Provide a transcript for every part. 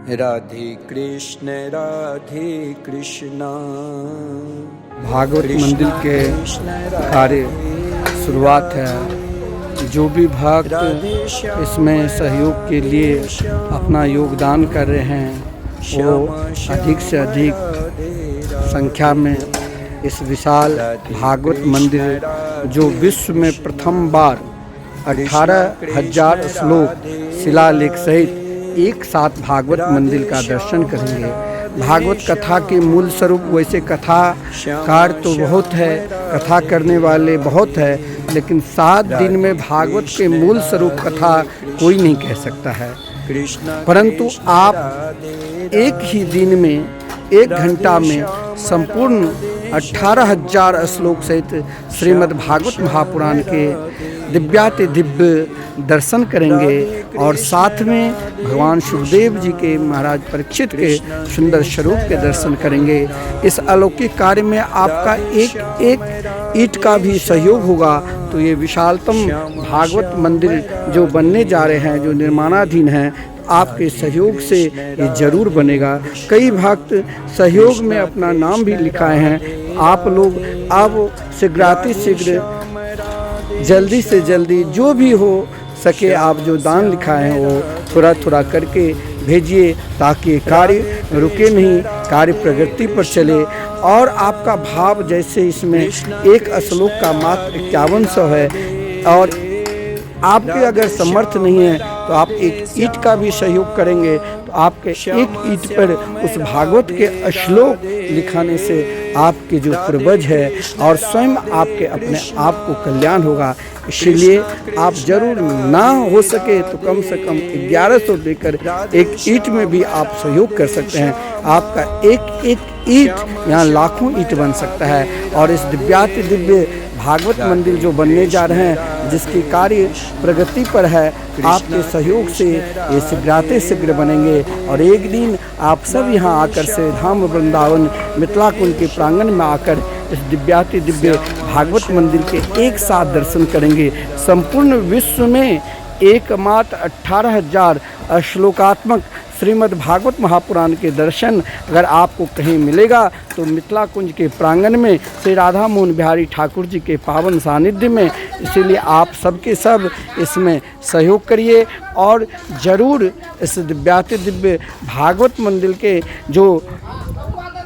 राधे कृष्ण भागवत मंदिर के कार्य शुरुआत है। जो भी भक्त इसमें सहयोग के लिए अपना योगदान कर रहे हैं वो अधिक से अधिक संख्या में इस विशाल भागवत मंदिर जो विश्व में प्रथम बार 18,000 श्लोक शिलालेख सहित एक साथ भागवत मंदिर का दर्शन करेंगे। भागवत कथा के मूल स्वरूप वैसे कथाकार तो बहुत है, कथा करने वाले बहुत है, लेकिन 7 दिन में भागवत के मूल स्वरूप कथा कोई नहीं कह सकता है। परंतु आप एक ही दिन में 1 घंटा में संपूर्ण 18,000 श्लोक सहित श्रीमद् भागवत महापुराण के दिव्याति दिव्य दर्शन करेंगे और साथ में भगवान सुखदेव जी के, महाराज परीक्षित के सुंदर स्वरूप के दर्शन करेंगे। इस अलौकिक कार्य में आपका एक एक ईंट का भी सहयोग होगा तो ये विशालतम भागवत मंदिर जो बनने जा रहे हैं, जो निर्माणाधीन हैं, आपके सहयोग से ये जरूर बनेगा। कई भक्त सहयोग में अपना नाम भी लिखाए हैं। आप लोग अब शीघ्र जल्दी से जल्दी जो भी हो सके आप जो दान लिखाए हैं वो थोड़ा थोड़ा करके भेजिए ताकि कार्य रुके नहीं, कार्य प्रगति पर चले। और आपका भाव जैसे इसमें एक श्लोक का मात्र 5100 है और आपके अगर समर्थ नहीं है तो आप एक ईंट का भी सहयोग करेंगे तो आपके एक ईंट पर उस भागवत के श्लोक लिखाने से आपके जो पूर्वज है और स्वयं आपके अपने आप को कल्याण होगा। इसलिए आप जरूर ना हो सके तो कम से कम 1100 देकर एक ईंट में भी आप सहयोग कर सकते हैं। आपका एक एक ईंट यहाँ लाखों ईंट बन सकता है। और इस दिव्याति दिव्य भागवत मंदिर जो बनने जा रहे हैं, जिसकी कार्य प्रगति पर है, आपके सहयोग से ये शीघ्र बनेंगे और एक दिन आप सब यहाँ आकर से धाम वृंदावन मिथिला कुंज के प्रांगण में आकर इस दिव्याति दिव्य भागवत मंदिर के एक साथ दर्शन करेंगे। संपूर्ण विश्व में एकमात्र 18,000 श्लोकात्मक श्रीमद् भागवत महापुराण के दर्शन अगर आपको कहीं मिलेगा तो मिथिला कुंज के प्रांगण में श्री राधा मोहन बिहारी ठाकुर जी के पावन सानिध्य में। इसीलिए आप सबके सब इसमें सहयोग करिए और ज़रूर इस दिव्याति दिव्य भागवत मंदिर के जो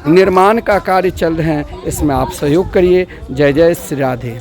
निर्माण का कार्य चल रहे हैं इसमें आप सहयोग करिए। जय जय श्री राधे।